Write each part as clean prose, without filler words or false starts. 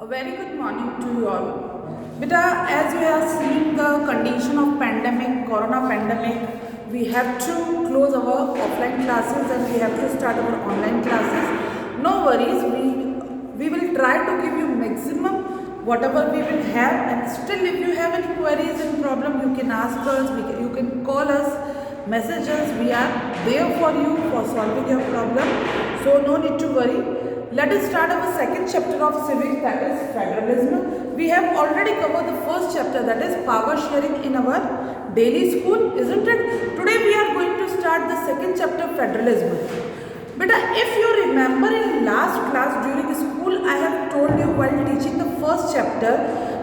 A very good morning to you all. Beta, as we have seen the condition of pandemic, corona pandemic, we have to close our offline classes and we have to start our online classes. No worries, we will try to give you maximum whatever we will have, and still if you have any queries and problem, you can ask us, you can call us, message us. We are there for you for solving your problem. So no need to worry. Let us start our second chapter of civics, that is federalism. We have already covered the first chapter, that is power sharing in our daily school, isn't it? Today we are going to start the second chapter, federalism. Beta, if you remember in last class during school, I have told you while teaching the first chapter,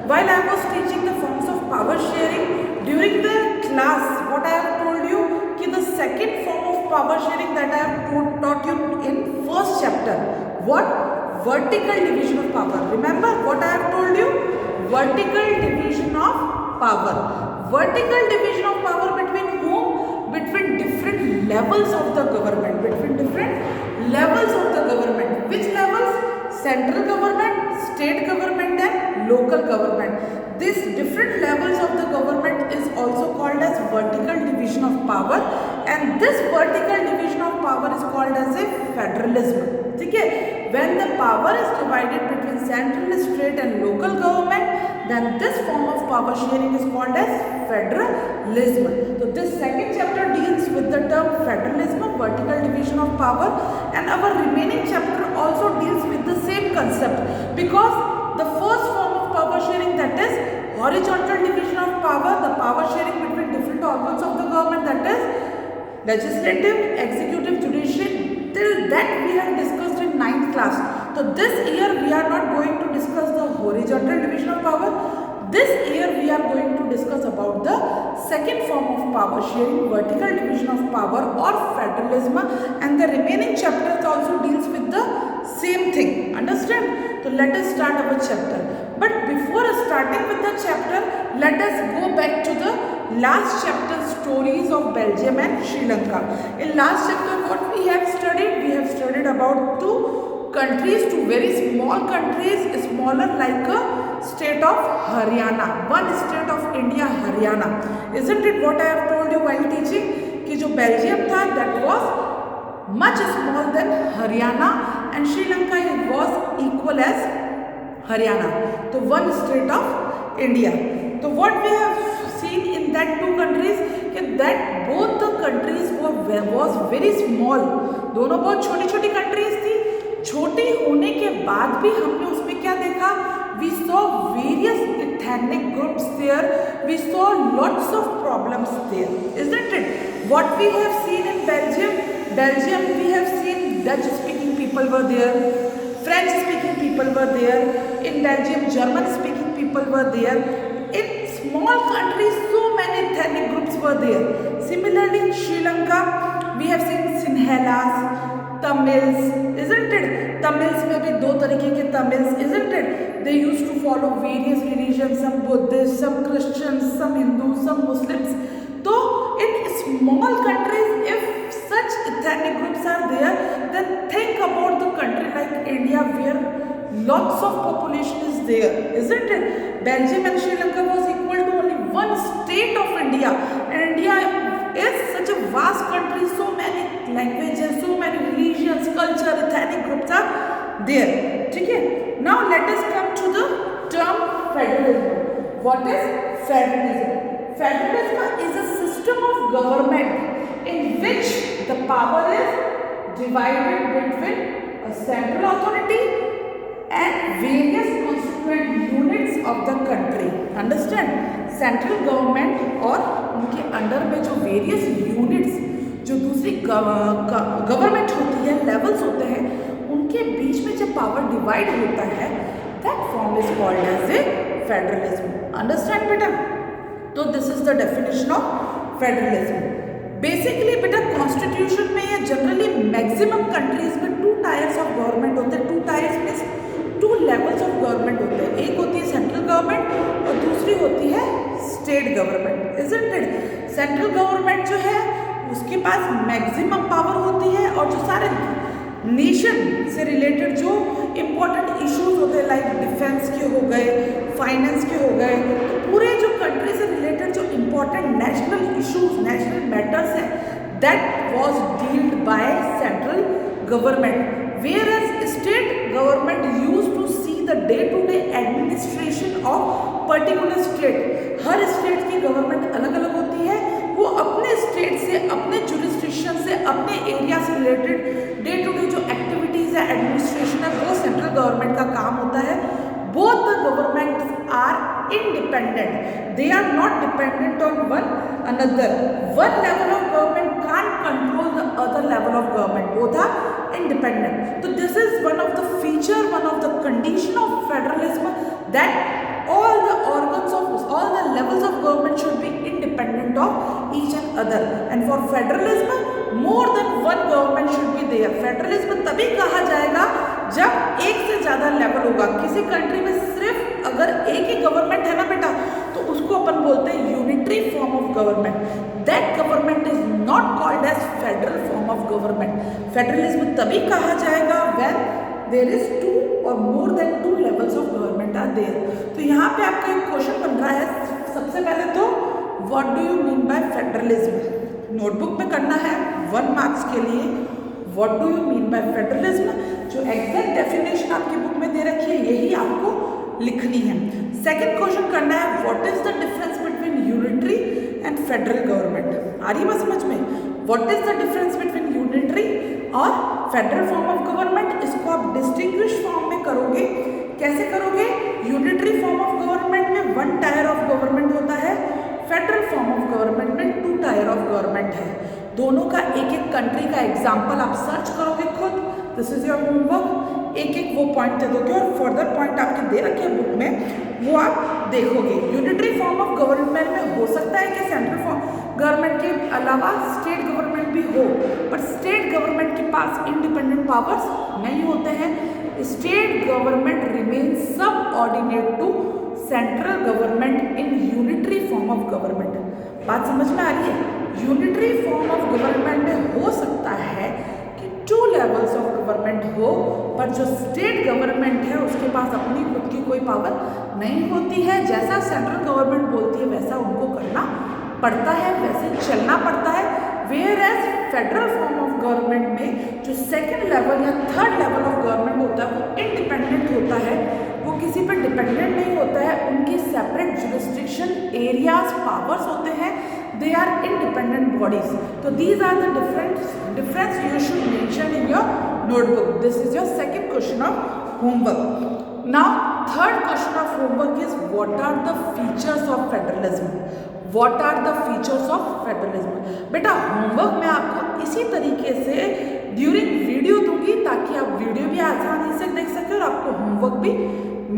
while I was teaching the forms of power sharing, during the class, what I have told you, ki the second form of power sharing that I have taught you in first chapter, what? Vertical division of power. Remember what I have told you? Vertical division of power. Vertical division of power between whom? Between different levels of the government. Between different levels of the government. Which levels? Central government, state government and local government. These different levels of the government is also called as vertical division of power, and this vertical division of power is called as a federalism. Okay? When the power is divided between central, state and local government, then this form of power sharing is called as federalism. So this second chapter deals with the term federalism, vertical division of power, and our remaining chapter also deals with the same concept, because the first form of power sharing, that is horizontal division of power, the power sharing between different organs of the government, that is legislative, executive, judiciary, till that we have discussed in 9th class. So this year we are not going to discuss the horizontal division of power. This year we are going to discuss about the second form of power sharing, vertical division of power or federalism, and the remaining chapters also deals with the same thing. Understand? So let us start our chapter. But before starting with the chapter, let us go back to the last chapter, stories of Belgium and Sri Lanka. In last chapter what we have studied? We have studied about two countries, two very small countries, smaller like a state of Haryana, one state of India, Haryana. Isn't it what I have told you while teaching? कि जो Belgium था, that was much smaller than Haryana, and Sri Lanka was equal as Haryana. So one state of India. So what we have seen in that two countries, that both the countries was very small. दोनों बहुत छोटी छोटी countries थी. छोटी होने के बाद भी हमने उसमें क्या देखा? We saw various ethnic groups there. We saw lots of problems there, isn't it? What we have seen in Belgium we have seen Dutch-speaking people were there, French-speaking people were there. In Belgium, German-speaking people were there. In small countries, so many ethnic groups were there. Similarly, in Sri Lanka, we have seen Sinhalas, Tamils, isn't it? Tamils में भी दो तरीके के Tamils, isn't it? They used to follow various religions, some Buddhists, some Christians, some Hindus, some Muslims. So in small countries, if such ethnic groups are there, then think about the country like India where lots of population is there, isn't it? Belgium and Sri Lanka was equal to only one state of India, and India is such a vast country, so many languages, so many religions, culture, ethnic groups are there. Okay? Now let us come to the term federalism. What is federalism? Federalism is a system of government in which the power is divided between a central authority and various constituent units of the country. Understand? Central government और उनके under में जो various units, जो दूसरी government होती है, levels होते हैं, उनके बीच में जब पावर डिवाइड होता है, that form is called as a federalism. Understand बेटा? तो this is the definition of federalism. Basically बेटा कॉन्स्टिट्यूशन में या जनरली मैक्सिमम कंट्रीज में टू टायर्स ऑफ गवर्नमेंट होते हैं. Two tiers means two levels of government होते हैं. एक होती है सेंट्रल गवर्नमेंट और दूसरी होती है state government. Isn't it? Central government जो है उसके पास मैक्सिमम पावर होती है, और जो सारे नेशन से रिलेटेड जो इम्पोर्टेंट इश्यूज होते हैं लाइक डिफेंस गए, फाइनेंस के हो गए, तो पूरे जो कंट्री से रिलेटेड जो important national issues, national matters हैं, that was dealt by central government, whereas state government use to see the day to day administration of particular state. हर स्टेट की गवर्नमेंट अलग अलग होती है, वो अपने स्टेट से, अपने जुरिस्डिक्शन से, अपने एरिया से रिलेटेड डे टू डे जो एक्टिविटीज़ है, एडमिनिस्ट्रेशन है, वो सेंट्रल गवर्नमेंट का काम होता है। Both the government are independent, they are not dependent on one another. One level of government can't control the other level of government, both are independent. So this is one of the feature, one of the condition of federalism, that all the organs of all the levels of government should be independent of each and other. And for federalism, more than one government should be there. Federalism तभी कहा जाएगा जब एक से ज़्यादा level होगा। किसी country में सिर्फ अगर एक ही गवर्नमेंट है ना बेटा, तो उसको अपन बोलते हैं unitary form of government. That government is not called as federal form of government. Federalism तभी कहा जाएगा when there is two or more than two levels of government are there. तो यहाँ पे आपका एक क्वेश्चन बन रहा है, सबसे पहले तो what do you mean by federalism. Notebook में करना है 1 मार्क्स के लिए, what do you mean by federalism. जो एग्जैक्ट डेफिनेशन आपकी बुक में दे रखी है यही आपको लिखनी है। सेकंड क्वेश्चन करना है, what is the difference between unitary and federal government. आ रही बात समझ में? What is the difference between unitary और फेडरल फॉर्म ऑफ गवर्नमेंट। इसको आप डिस्टिंग्विश फॉर्म में करोगे। कैसे करोगे? यूनिटरी फॉर्म ऑफ गवर्नमेंट में 1 टायर ऑफ गवर्नमेंट होता है, फेडरल फॉर्म ऑफ गवर्नमेंट में 2 टायर ऑफ गवर्नमेंट है। दोनों का एक एक कंट्री का एग्जाम्पल आप सर्च करोगे खुद, दिस इज योर होमवर्क। एक एक वो पॉइंट दे दोगे और फर्दर पॉइंट आपके दे रखे हैं बुक में, वो आप देखोगे। यूनिटरी फॉर्म ऑफ गवर्नमेंट में हो सकता है कि सेंट्रल फॉर्म गवर्नमेंट के अलावा स्टेट गवर्नमेंट भी हो, पर स्टेट गवर्नमेंट के पास इंडिपेंडेंट पावर्स नहीं होते हैं। State government remain subordinate to central government in unitary form of government. बात समझ में आ रही है? यूनिटरी फॉर्म ऑफ गवर्नमेंट में हो सकता है कि 2 लेवल्स ऑफ गवर्नमेंट हो, पर जो स्टेट गवर्नमेंट है उसके पास अपनी खुद की कोई पावर नहीं होती है। जैसा सेंट्रल गवर्नमेंट बोलती है वैसा उनको करना पड़ता है, वैसे चलना पड़ता है। Whereas federal form of government में जो सेकेंड लेवल या थर्ड लेवल ऑफ गवर्नमेंट होता है वो इंडिपेंडेंट होता है, वो किसी पर डिपेंडेंट नहीं होता है। उनकी सेपरेट जुरिस्डिक्शन, एरियाज, पावर्स होते हैं, they are independent bodies. So these are the difference you should mention in your notebook. This is your second question of homework. Now third question of homework is, what are the features of federalism? What are the features of federalism? बेटा homework मैं आपको इसी तरीके से during video दूंगी ताकि आप video भी आसानी से देख सकें और आपको होमवर्क भी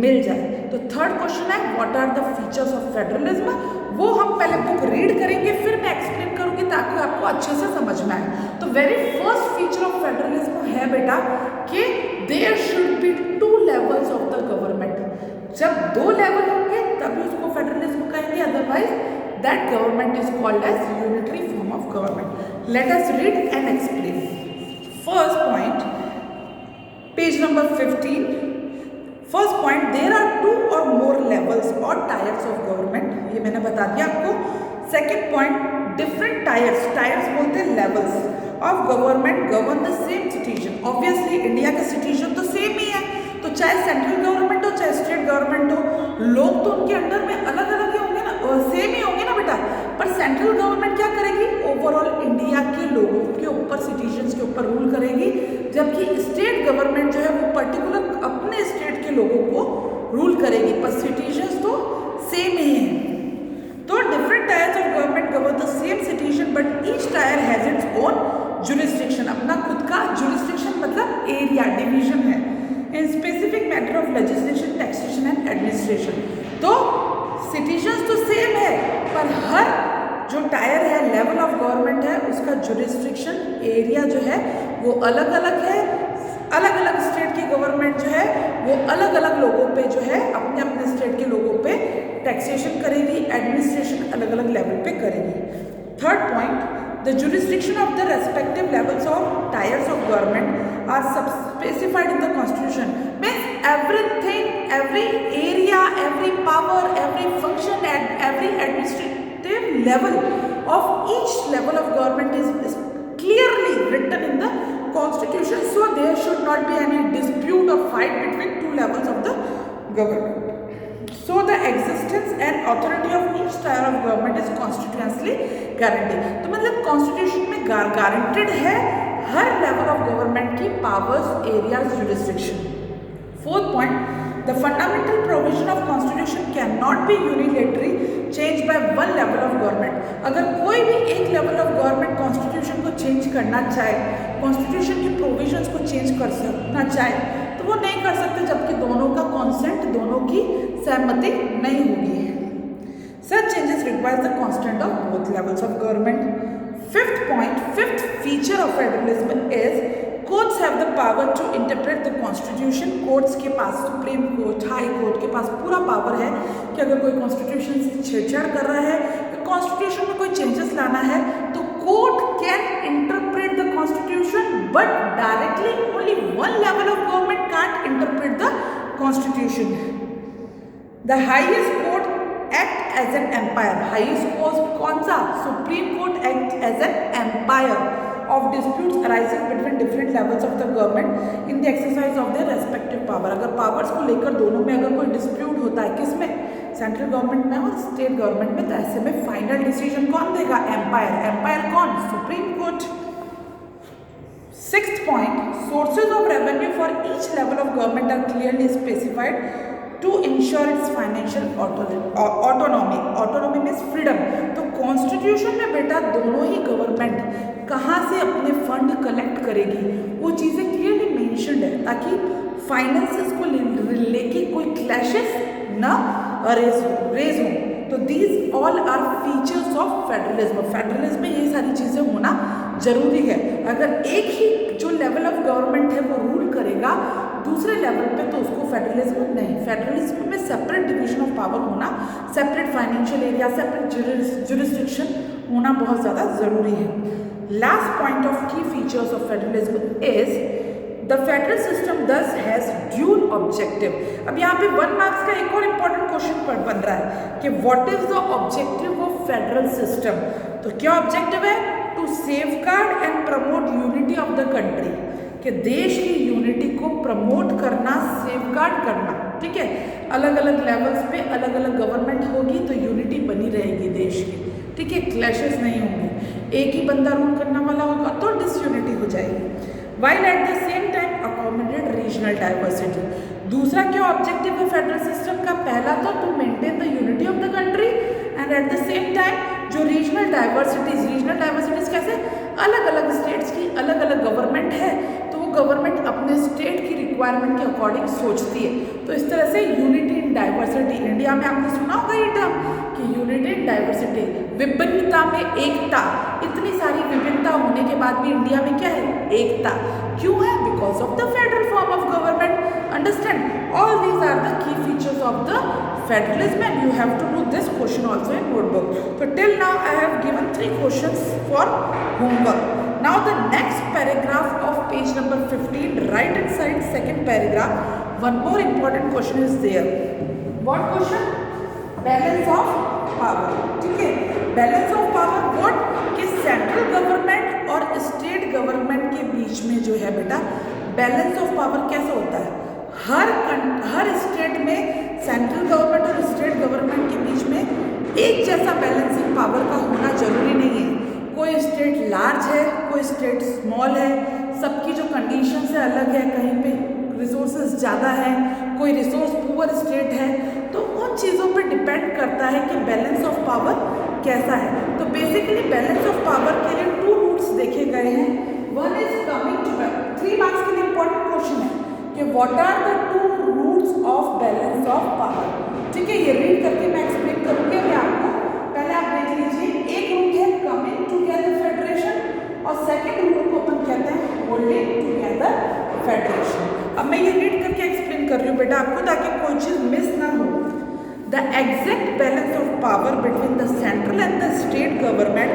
मिल जाए। तो थर्ड क्वेश्चन है, what are the features of federalism. वो हम पहले बुक रीड करेंगे, फिर मैं एक्सप्लेन करूंगी ताकि आपको अच्छे से समझ में आए। तो very first feature of federalism है बेटा कि there should be 2 levels of the government. जब 2 लेवल होंगे तभी उसको फेडरलिज्म कहेंगे, otherwise that government is called as unitary form of government. Let us read and explain. First point, page number 15। First point, there are 2 or more levels or tiers of government, ये मैंने बता दिया आपको। Second point, different tyres बोलते हैं levels of government govern the same citizen. Obviously India के citizen तो same ही है, तो चाहे सेंट्रल गवर्नमेंट हो चाहे स्टेट गवर्नमेंट हो, लोग तो उनके अंडर में अलग अलग ही होंगे ना, सेम ही होंगे ना बेटा। पर सेंट्रल गवर्नमेंट क्या करेगी? ओवरऑल इंडिया के लोगों के ऊपर, सिटीजन्स के ऊपर रूल करेगी, जबकि स्टेट गवर्नमेंट जो है वो पर्टिकुलर अपने स्टेट के लोगों को रूल करेगी, पर सिटीजन्स तो सेम ही हैं। तो different tyres of government govern the same citizen but each tyre has its own jurisdiction. अपना खुद का जुरिस्डिक्शन मतलब एरिया, डिवीजन है in specific matter of legislation, taxation and administration. तो सिटीजन्स तो सेम है, पर हर जो टायर है, लेवल ऑफ गवर्नमेंट है, उसका जुरिस्डिक्शन एरिया जो है वो अलग अलग है। अलग अलग स्टेट की गवर्नमेंट जो है वो अलग अलग लोगों पे जो है अपने अपने स्टेट के लोगों पे टैक्सेशन करेगी, एडमिनिस्ट्रेशन अलग अलग लेवल पे करेगी। Third point, the jurisdiction of the respective levels of tiers of government are सब specified in the constitution. Means everything, every area, every power, every function, and every administrative level of each level of government is clearly written in the constitution, so there should not be any dispute or fight between two levels of the government. So the existence and authority of each tier of government is constitutionally guaranteed. तो मतलब constitution में guaranteed है हर level of government की powers, areas, jurisdiction. Fourth point, the fundamental provision of constitution cannot be unilaterally changed by one level of government. अगर कोई भी एक level of government constitution को चेंज करना चाहे, कॉन्स्टिट्यूशन की प्रोविजंस को चेंज कर सकना चाहे, तो वो नहीं कर सकते जबकि दोनों का कॉन्सेंट, दोनों की सहमति नहीं होगी. Such changes require the consent of both levels of government. Fifth point, fifth feature of federalism is courts have the power to interpret the constitution. Courts के पास, सुप्रीम कोर्ट, हाई कोर्ट के पास पूरा power है कि अगर कोई constitution से छेड़छाड़ कर रहा है, कॉन्स्टिट्यूशन में कोई चेंजेस लाना है, तो court can interpret the constitution, but directly only one level of government can't interpret the constitution. The highest court act as an umpire. Highest court कौन सा? Supreme court act as an umpire of disputes arising between different levels of the government in the exercise of their respective power. अगर powers को लेकर दोनों में अगर कोई dispute होता है, किस में? सेंट्रल गवर्नमेंट में और स्टेट गवर्नमेंट में, तो ऐसे में फाइनल डिसीजन कौन देगा? एम्पायर. एम्पायर कौन? Supreme court. Sixth point, sources of revenue for each level of government are clearly specified to ensure its financial autonomy. Autonomy means freedom. तो कॉन्स्टिट्यूशन में बेटा दोनों ही गवर्नमेंट कहाँ से अपने फंड कलेक्ट करेगी वो चीज़ें क्लियरली मेंशन्ड है, ताकि फाइनेंसेस को लेके कोई क्लैशेस ना रेज हो. तो these all are features of federalism. Federalism में ये सारी चीज़ें होना जरूरी है. अगर एक ही जो लेवल ऑफ गवर्नमेंट है वो रूल करेगा दूसरे लेवल पे, तो उसको फेडरलिज्म नहीं. फेडरलिज्म में सेपरेट डिवीजन ऑफ पावर होना, separate financial area, separate jurisdiction होना बहुत ज़्यादा ज़रूरी है. Last point of key features of federalism is the federal system thus has dual objective. अब यहाँ पे 1 मार्क्स का एक और इम्पोर्टेंट क्वेश्चन बन रहा है कि what is the objective of federal system. तो क्या ऑब्जेक्टिव है? To safeguard and promote unity of the country. कि देश की यूनिटी को प्रमोट करना, सेफगार्ड करना. ठीक है, अलग अलग लेवल्स पे अलग अलग गवर्नमेंट होगी तो यूनिटी बनी रहेगी देश की. ठीक है, क्लैशेस नहीं होंगे. एक ही बंदा रूल करने वाला होगा तो डिसयूनिटी हो जाएगी. While at the same time accommodate regional diversity. दूसरा क्या ऑब्जेक्टिव है फेडरल सिस्टम का? पहला तो to maintain the unity of the country and at the same time जो रीजनल डाइवर्सिटीज कैसे? अलग अलग स्टेट्स की अलग अलग गवर्नमेंट है, तो वो गवर्नमेंट अपने स्टेट की रिक्वायरमेंट के अकॉर्डिंग सोचती है. तो इस तरह से यूनिटी इन डाइवर्सिटी. इंडिया में आपने सुना होगा ये टर्म कि यूनिटी इन डाइवर्सिटी, विभिन्नता में एकता. इतनी सारी विभिन्नता होने के बाद भी इंडिया में क्या है? एकता. क्यों है? Because of the federal form of government. Understand? All these are the key features of the federalism and you have to do this question also in notebook. तो till now I have given 3 questions for homework. Now the next paragraph of page number 15, right inside second paragraph, one more important question is there. What question? Balance of power. ठीक है, balance of power what? कि central government और state government के बीच में जो है बेटा बैलेंस ऑफ पावर कैसे होता है? हर स्टेट में सेंट्रल गवर्नमेंट और स्टेट गवर्नमेंट के बीच में एक जैसा बैलेंसिंग पावर का होना जरूरी नहीं है. कोई स्टेट लार्ज है, कोई स्टेट स्मॉल है, सबकी जो कंडीशंस है अलग है. कहीं पे रिसोर्सेज ज़्यादा है, कोई रिसोर्स पुअर स्टेट है, तो उन चीज़ों पे डिपेंड करता है कि बैलेंस ऑफ पावर कैसा है. तो बेसिकली बैलेंस ऑफ पावर के लिए 2 रूट्स देखे गए हैं. One is coming to 3 marks के लिए इंपॉर्टेंट क्वेश्चन है कि what are the 2 routes of balance of power. ठीक है, ये रीड करके मैं एक्सप्लेन करूँगी अभी आपको. पहले आप देख लीजिए, एक रूट है कमिंग टुगेदर फेडरेशन और सेकंड रूट को अपन कहते हैं होल्डिंग टुगेदर फेडरेशन. अब मैं ये रीड करके एक्सप्लेन कर रही हूँ बेटा आपको, ताकि कोई चीज़ मिस ना हो. The exact balance of power between the central and the state government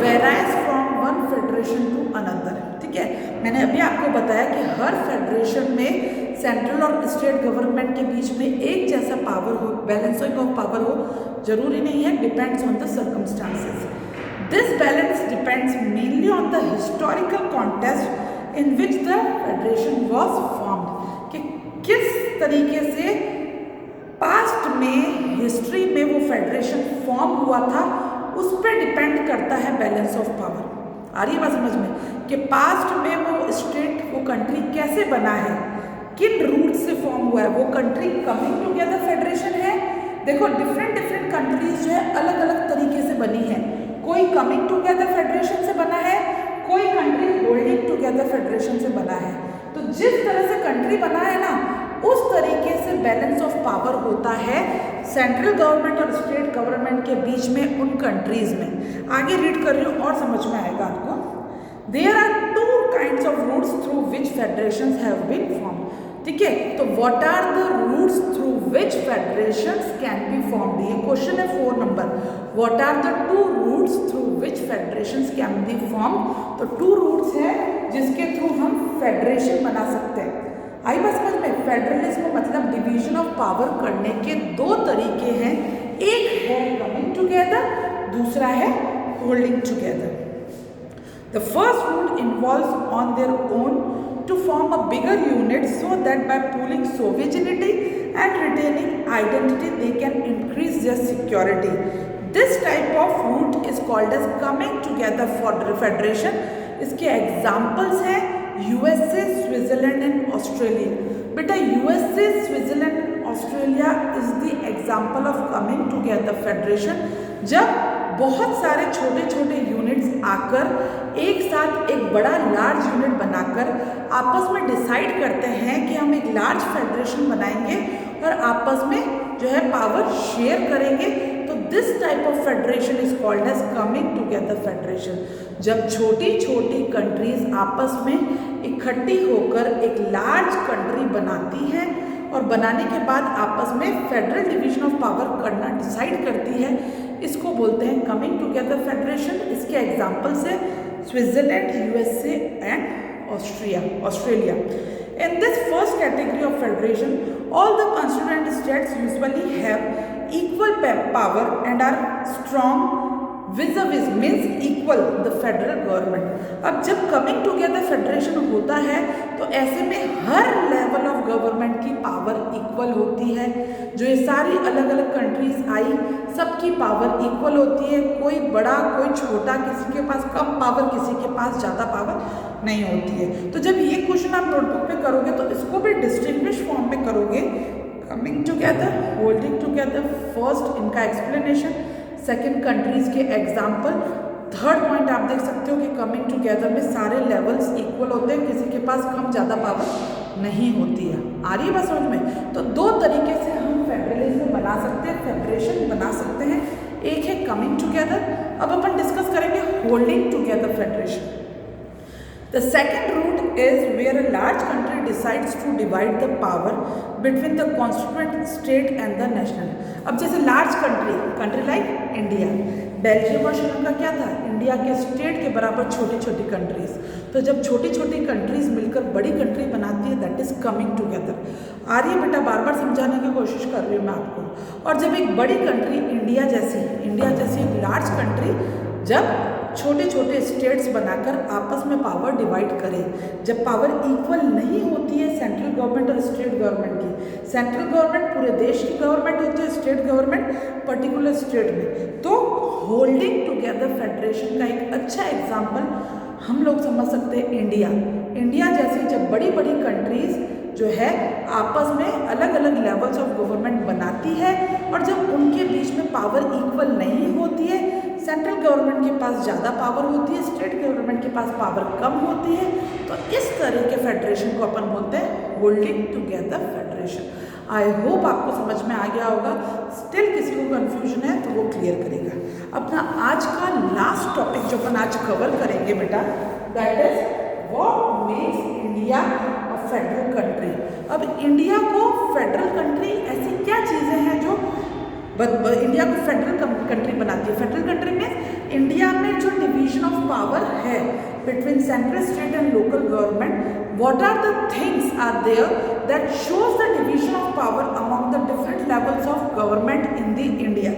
varies from federation to another. ठीक है, मैंने अभी आपको बताया कि हर फेडरेशन में सेंट्रल और स्टेट गवर्नमेंट के बीच में एक जैसा पावर हो, बैलेंसिंग ऑफ पावर हो, जरूरी नहीं है, depends on the circumstances. This balance depends mainly on the historical context in which the federation was formed, कि किस तरीके से पास्ट में हिस्ट्री में वो फेडरेशन फॉर्म हुआ था, उस पर डिपेंड करता है बैलेंस ऑफ पावर। आ रही है बात समझ में कि पास्ट में वो स्टेट, वो कंट्री कैसे बना है, किन रूट से फॉर्म हुआ है, वो कंट्री कमिंग टुगेदर फेडरेशन है। देखो डिफरेंट कंट्रीज जो है अलग अलग तरीके से बनी है, कोई कमिंग टुगेदर फेडरेशन से बना है, कोई कंट्री होल्डिंग टुगेदर फेडरेशन से बना है। तो जिस तरह से कंट्री बना है ना, उस तरीके से बैलेंस ऑफ पावर होता है सेंट्रल गवर्नमेंट और स्टेट गवर्नमेंट के बीच में उन कंट्रीज में। आगे रीड कर रही हूँ और समझ में आएगा आपको। There are two kinds of routes through which federation have been form. ठीक है, तो what are the routes through which federations can be formed, ये क्वेश्चन है 4 number. What are the two routes through which federations can be formed. तो 2 roots हैं जिसके through हम federation बना सकते हैं। आई बात समझ में। फेडरलिज्म मतलब डिवीजन ऑफ पावर करने के 2 तरीके हैं, एक है कमिंग टुगेदर, दूसरा है holding together. The first route involves on their own to form a bigger unit so that by pooling sovereignty and retaining identity they can increase their security. This type of route is called as coming together for federation. इसके examples हैं USA, Switzerland and Australia. बेटा USA, Switzerland and Australia is the example of coming together federation, जब बहुत सारे छोटे छोटे units आकर एक साथ एक बड़ा लार्ज यूनिट बनाकर आपस में डिसाइड करते हैं कि हम एक लार्ज फेडरेशन बनाएंगे और आपस में जो है पावर शेयर करेंगे। तो this type of federation is called as coming together federation. जब छोटी छोटी कंट्रीज आपस में इकट्ठी होकर एक लार्ज कंट्री बनाती हैं और बनाने के बाद आपस में फेडरल डिवीजन ऑफ पावर करना डिसाइड करती है, इसको बोलते हैं कमिंग टुगेदर फेडरेशन। इसके एग्जाम्पल्स है Switzerland, USA and Australia. In this first category of federation, all the constituent states usually have equal power and are strong vis-a-vis, means equal the federal government। अब जब coming together federation होता है तो ऐसे में हर level of government की power equal होती है। जो ये सारी अलग अलग कंट्रीज आई, सबकी पावर इक्वल होती है, कोई बड़ा कोई छोटा, किसी के पास कम पावर, किसी के पास ज़्यादा पावर नहीं होती है। तो जब ये क्वेश्चन आप नोटबुक पे करोगे तो इसको भी डिस्टिंग्विश फॉर्म में करोगे, coming together, holding together. First इनका एक्सप्लेनेशन, सेकंड कंट्रीज के एग्जाम्पल, थर्ड पॉइंट आप देख सकते हो कि कमिंग टुगेदर में सारे लेवल्स इक्वल होते हैं, किसी के पास कम ज़्यादा पावर नहीं होती है। आ रही है बात समझ में। तो 2 तरीके से हम फेडरलिज्म बना सकते हैं, फेडरेशन बना सकते हैं। एक है कमिंग टुगेदर, अब अपन डिस्कस करेंगे holding together federation. The second route is where a large country decides to divide the power between the constituent state and the national। अब जैसे large country like India, Belgium और श्रीलंका क्या था, India के state के बराबर छोटी छोटी कंट्रीज। तो जब छोटी छोटी कंट्रीज मिलकर बड़ी कंट्री बनाती है, दैट इज कमिंग टुगेदर। आ रही है बेटा, बार बार समझाने की कोशिश कर रही हूँ मैं आपको। और जब एक बड़ी कंट्री इंडिया जैसी एक लार्ज कंट्री जब छोटे छोटे स्टेट्स बनाकर आपस में पावर डिवाइड करें, जब पावर इक्वल नहीं होती है सेंट्रल गवर्नमेंट और स्टेट गवर्नमेंट की, सेंट्रल गवर्नमेंट पूरे देश की गवर्नमेंट होती है, स्टेट गवर्नमेंट पर्टिकुलर स्टेट में, तो होल्डिंग टुगेदर फेडरेशन का एक अच्छा एग्जाम्पल हम लोग समझ सकते हैं इंडिया जैसी जब बड़ी बड़ी कंट्रीज जो है आपस में अलग अलग लेवल्स ऑफ गवर्नमेंट बनाती है और जब उनके बीच में पावर इक्वल नहीं होती है, सेंट्रल गवर्नमेंट के पास ज़्यादा पावर होती है, स्टेट गवर्नमेंट के पास पावर कम होती है, तो इस तरह के फेडरेशन को अपन बोलते हैं holding together federation. I hope आपको समझ में आ गया होगा। स्टिल किसी को कन्फ्यूजन है तो वो क्लियर करेगा। अपना आज का लास्ट टॉपिक जो अपन आज कवर करेंगे बेटा, that is what makes India a federal country. अब इंडिया को फेडरल कंट्री ऐसी क्या चीज़ें हैं जो इंडिया को फेडरल कंट्री बनाती है। फेडरल कंट्री में इंडिया में जो डिवीजन ऑफ पावर है between central state and local government, what are the things are there that shows the division of power among the different levels of government in the India.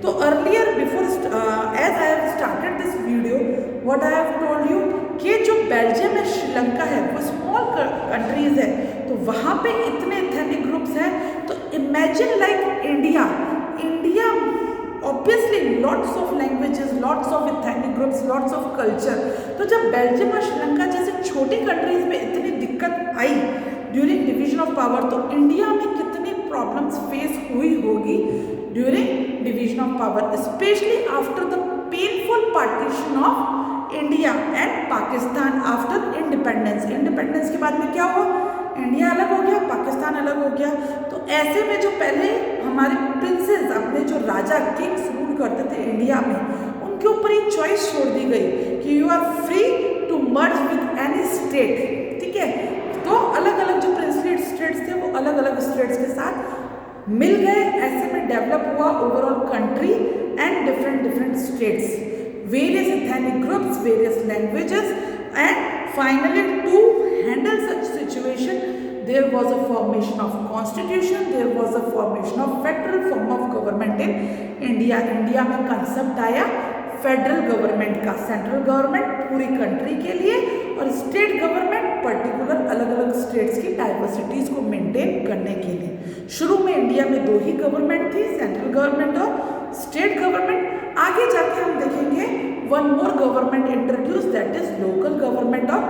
तो earlier before as I have started this video, what I have told you कि जो Belgium है, श्रीलंका है, वो small countries है, तो वहाँ पे इतने एथनिक ग्रुप्स हैं. तो imagine like India obviously lots of languages, lots of ethnic groups, lots of culture. तो जब बेल्जियम और श्रीलंका जैसे छोटी कंट्रीज में इतनी दिक्कत आई ड्यूरिंग डिवीजन ऑफ पावर, तो इंडिया में कितनी प्रॉब्लम्स फेस हुई होगी during division of power, specially after the painful partition of India and Pakistan after independence. Independence के बाद में क्या हुआ, इंडिया अलग हो गया, पाकिस्तान अलग हो गया. तो ऐसे में जो पहले हमारे प्रिंसेस, अपने जो राजा किंग्स रूल करते थे इंडिया में, उनके ऊपर एक चॉइस छोड़ दी गई कि you are free to merge with any state. ठीक है, तो अलग अलग जो प्रिंसली स्टेट्स थे वो अलग अलग स्टेट्स के साथ मिल गए. ऐसे में डेवलप हुआ overall country and different states, various ethnic groups, various languages, and finally to handle such situation there was a formation of constitution, there was a formation of federal form of government in India. India में concept आया federal government का, central government पूरी country के लिए और state government particular अलग अलग states की डाइवर्सिटीज को मेंटेन करने के लिए. शुरू में इंडिया में दो ही गवर्नमेंट थी, सेंट्रल गवर्नमेंट और स्टेट गवर्नमेंट. आगे जाके हम देखेंगे one more government introduce, that is local government और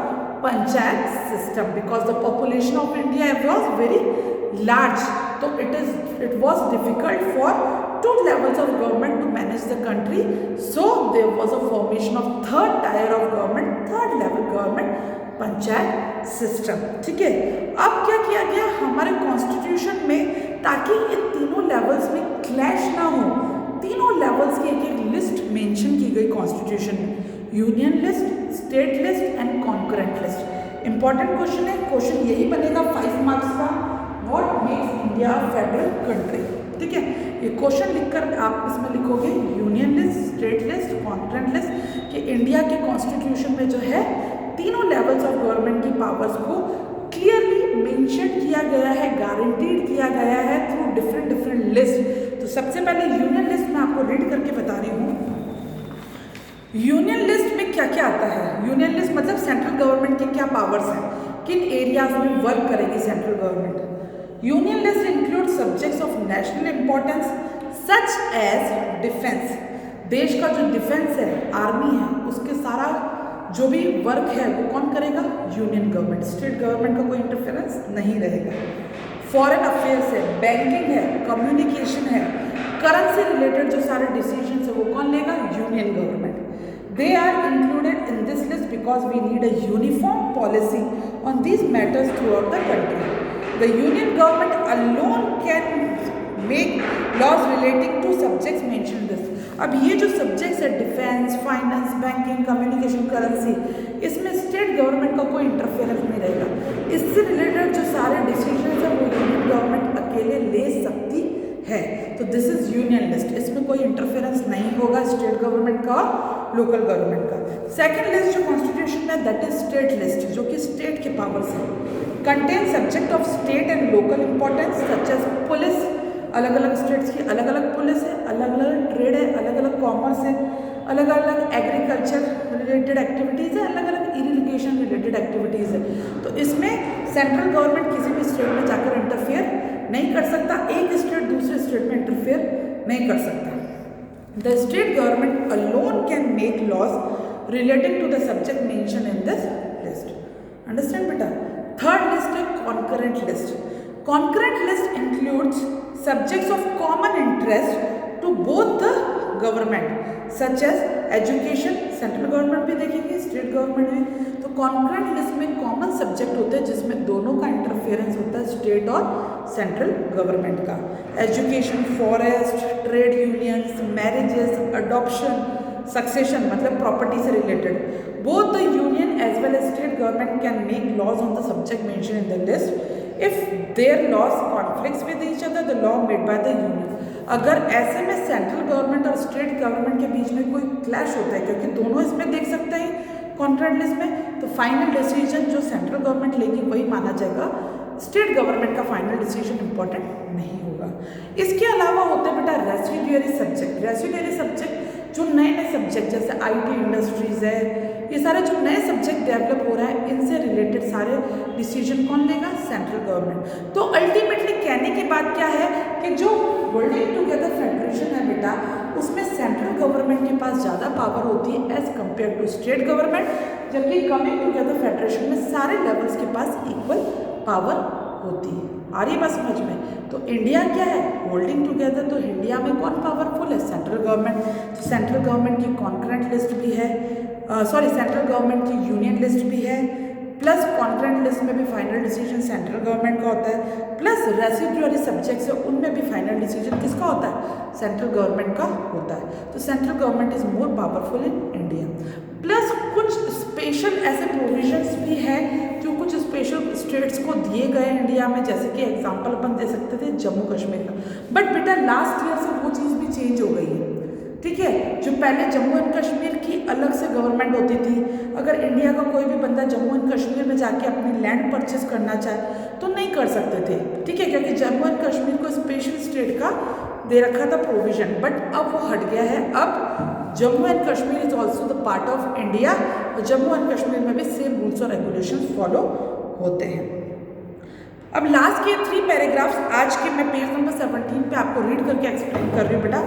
panchayat system, because the population of India was very large. तो it was difficult for two levels of government to manage the country, so there was a formation of third tier of government, third level government, panchayat system. ठीक है, अब क्या किया गया हमारे constitution में, ताकि इन तीनों लेवल्स में क्लैश ना हो, तीनों लेवल्स की एक एक लिस्ट मेंशन की गई कॉन्स्टिट्यूशन में, union list, state list and concurrent list. Important question है, क्वेश्चन यही बनेगा 5 मार्क्स का, what makes India federal country. ठीक है, ये क्वेश्चन लिखकर आप इसमें लिखोगे union list, state list, concurrent list, कि इंडिया के कॉन्स्टिट्यूशन में जो है तीनों लेवल्स ऑफ गवर्नमेंट की पावर्स को क्लियरली मेंशन किया गया है, गारंटीड किया गया है थ्रू डिफरेंट लिस्ट. तो सबसे पहले यूनियन लिस्ट में आपको रीड करके बता रही हूँ. यूनियन लिस्ट में क्या क्या आता है. यूनियन लिस्ट मतलब सेंट्रल गवर्नमेंट के क्या पावर्स हैं, किन एरियाज में वर्क करेगी central government. Union list includes subjects of national importance such as defense. देश का जो डिफेंस है, आर्मी है, उसके सारा जो भी वर्क है वो कौन करेगा, यूनियन गवर्नमेंट. स्टेट गवर्नमेंट का कोई इंटरफेरेंस नहीं रहेगा. फॉरेन अफेयर्स है, बैंकिंग है, कम्युनिकेशन है, करेंसी रिलेटेड जो सारे डिसीजन है वो कौन लेगा, union government. They are included in this list because we need a uniform policy on these matters throughout the country. The union government alone can make laws relating to subjects mentioned in this. अब ये जो subjects है, defence, finance, banking, communication, currency, इसमें state government का कोई interference नहीं रहेगा. इससे रिलेटेड जो सारे डिसीजन है वो यूनियन गवर्नमेंट अकेले ले सकती है. तो दिस इज यूनियन लिस्ट, इसमें कोई इंटरफेरेंस नहीं होगा स्टेट गवर्नमेंट का और लोकल गवर्नमेंट का. सेकेंड लिस्ट जो कॉन्स्टिट्यूशन में, दैट इज स्टेट लिस्ट, जो कि स्टेट के पावर्स है. Contain subject of state and local importance such as police, अलग अलग स्टेट्स की अलग अलग पुलिस है, अलग अलग ट्रेड है, अलग अलग कॉमर्स है, अलग अलग एग्रीकल्चर रिलेटेड एक्टिविटीज़ है, अलग अलग इरिगेशन रिलेटेड एक्टिविटीज़ है. तो इसमें सेंट्रल गवर्नमेंट किसी भी स्टेट में जाकर इंटरफेयर नहीं कर सकता, एक स्टेट दूसरे स्टेट में इंटरफेयर नहीं कर सकता. The state government alone can make laws relating to the subject mention in this list. Understand बेटा. थर्ड लिस्ट है concurrent list. Concurrent list includes subjects of common interest to both the government such as education, central government भी देखेंगे, state government भी. तो concurrent list में common subject होते हैं जिसमें दोनों का इंटरफेरेंस होता है, स्टेट और सेंट्रल गवर्नमेंट का. Education, forest, trade unions, marriages, adoption, succession मतलब प्रॉपर्टी से related. Both the union as well as state government can make laws on the subject mention in the list if their laws conflicts with each other, the law made by the union. अगर ऐसे में central government और state government के बीच में कोई clash होता है, क्योंकि दोनों इसमें देख सकते हैं कॉन्करेंट लिस्ट में, तो फाइनल डिसीजन जो सेंट्रल गवर्नमेंट लेगी वही माना जाएगा, स्टेट गवर्नमेंट का फाइनल डिसीजन इंपॉर्टेंट नहीं होगा। इसके अलावा होते हैं बेटा रेसिड्यूअरी सब्जेक्ट। रेसिड्यूअरी सब्जेक्ट जो नए नए सब्जेक्ट जैसे आईटी इंडस्ट्रीज है, ये सारे जो नए सब्जेक्ट डेवलप हो रहा है, इनसे रिलेटेड सारे डिसीजन कौन लेगा? Central government. तो अल्टीमेटली कहने की बात क्या है कि जो वर्ल्डिंग टुगेदर फेडरेशन है बेटा, उसमें सेंट्रल गवर्नमेंट के पास ज़्यादा पावर होती है as compare to state government, जबकि कमिंग टुगेदर फेडरेशन में सारे लेवल्स के पास इक्वल पावर होती है। आ रही बात समझ में? तो इंडिया क्या है? Holding together. तो इंडिया में कौन पावरफुल है? Central government. तो सेंट्रल गवर्नमेंट की कॉन्करेंट लिस्ट भी है, सेंट्रल गवर्नमेंट की यूनियन लिस्ट भी है, प्लस कॉन्करेंट लिस्ट में भी फाइनल डिसीजन सेंट्रल गवर्नमेंट का होता है, प्लस रेसिड्यूअरी सब्जेक्ट्स है उनमें भी फाइनल डिसीजन किसका होता है? सेंट्रल गवर्नमेंट का होता है। तो central government is more powerful in India. Plus कुछ स्पेशल ऐसे प्रोविजंस भी हैं जो कुछ स्पेशल स्टेट्स को दिए गए इंडिया में, जैसे कि एग्जांपल अपन दे सकते थे जम्मू कश्मीर का। बट बेटा लास्ट ईयर से वो चीज़ भी चेंज हो गई है, ठीक है। जो पहले जम्मू एंड कश्मीर की अलग से गवर्नमेंट होती थी, अगर इंडिया का कोई भी बंदा जम्मू एंड कश्मीर में जाके अपनी लैंड परचेज करना चाहे तो नहीं कर सकते थे, ठीक है, क्योंकि जम्मू एंड कश्मीर को स्पेशल स्टेट का दे रखा था प्रोविजन। बट अब वो हट गया है। अब Jammu and Kashmir is also the part of India, और जम्मू एंड कश्मीर में भी सेम रूल्स और रेगुलेशंस फॉलो होते हैं। अब लास्ट के 3 पैराग्राफ्स आज के मैं पेज नंबर 17 पे आपको रीड करके एक्सप्लेन कर रही हूँ बेटा।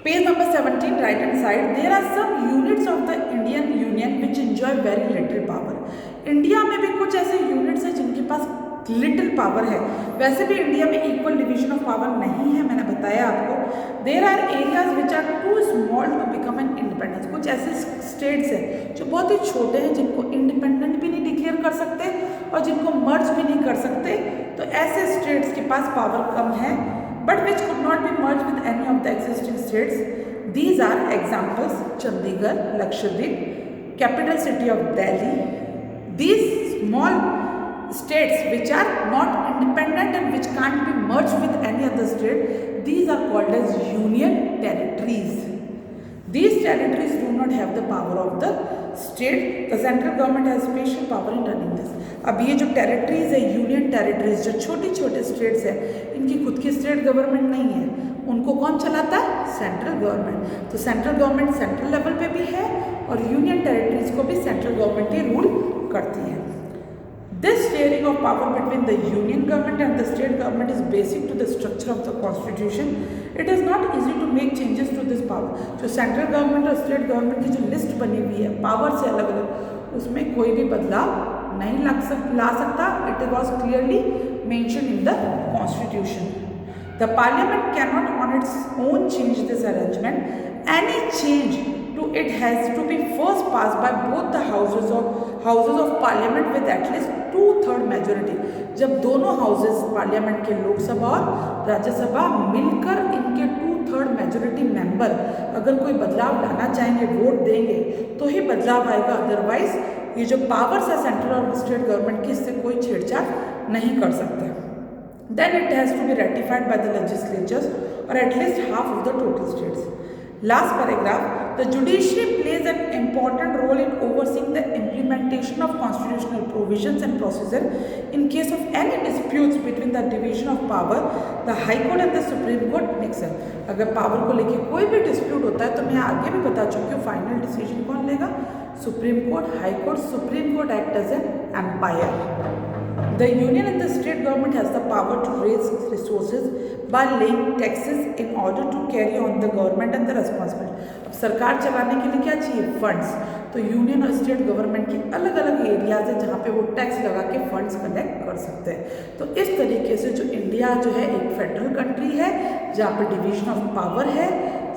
Page number 17 right hand side, there are some units of the Indian union which enjoy very little power. India में भी कुछ ऐसे यूनिट्स हैं जिनके पास लिटिल पावर है। वैसे भी इंडिया में इक्वल डिवीजन ऑफ पावर नहीं है, मैंने बताया आपको। There are areas which are too small to become an independence. कुछ ऐसे स्टेट्स हैं जो बहुत ही छोटे हैं, जिनको इंडिपेंडेंट भी नहीं डिक्लेयर कर सकते और जिनको मर्ज भी नहीं कर सकते। तो ऐसे स्टेट्स के पास पावर कम है, but which could not be merge with any of the existing states. These are examples Chandigarh, Lakshadweep, capital city of Delhi. These small states which are not independent and which can't be merged with any other state, these are called as union territories. These territories do not have the power of the state. The central government has special power in running this. अब ये जो territories है, union territories, जो छोटे छोटे states है, इनकी खुद की state government नहीं है, उनको कौन चलाता है? Central government. तो सेंट्रल गवर्नमेंट सेंट्रल लेवल पे भी है और यूनियन टेरिटरीज को भी सेंट्रल गवर्नमेंट ही रूल करती है। This sharing of power between the union government and the state government is basic to the structure of the constitution. It is not easy to make changes to this power. जो central government और state government की जो list बनी हुई है power से अलग अलग, उसमें कोई भी बदलाव नहीं ला सकता। It was clearly mention in the constitution. The parliament cannot on its own change this arrangement. Any change to it has to be first passed by both the houses of parliament with at least 2/3 majority. जब दोनों houses parliament के लोकसभा और राज्यसभा मिलकर इनके 2/3 majority member अगर कोई बदलाव लाना चाहेंगे, वोट देंगे, तो ही बदलाव आएगा। अदरवाइज ये जो पावर्स है सेंट्रल और स्टेट गवर्नमेंट की, इससे कोई छेड़छाड़ नहीं कर सकते। Then it has to be ratified by the legislatures or at least half of the total states. Last paragraph, the judiciary plays an important role in overseeing the implementation of constitutional provisions and procedure. In case of any disputes between the division of power, the High Court and the Supreme Court mix up. अगर power को लेके कोई भी dispute होता है, तो मैं आगे भी बता चुकी हूँ, फाइनल डिसीजन कौन लेगा? Supreme court, high court. Supreme court act as an umpire. The union and the state government has the power to raise resources by laying taxes in order to carry on the government and the responsibility. अब सरकार चलाने के लिए क्या चाहिए? Funds. तो union और state government की अलग अलग एरियाज है जहाँ पे वो टैक्स लगा के फंड्स कलेक्ट कर सकते हैं। तो इस तरीके से जो इंडिया जो है एक फेडरल कंट्री है जहाँ पे डिवीजन ऑफ पावर है,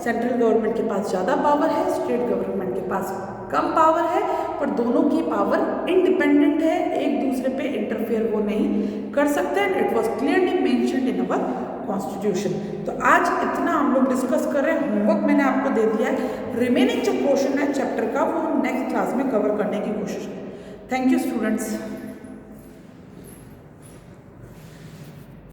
सेंट्रल गवर्नमेंट के पास ज़्यादा पावर है, स्टेट गवर्नमेंट के पास कम पावर है, पर दोनों की पावर इंडिपेंडेंट है, एक दूसरे पे इंटरफेयर वो नहीं कर सकते। It was clearly mentioned in our constitution. तो आज इतना हम लोग डिस्कस कर रहे हैं, होमवर्क मैंने आपको दे दिया है। रिमेनिंग जो पोर्शन है चैप्टर का वो हम नेक्स्ट क्लास में कवर करने की कोशिश करें। Thank you students.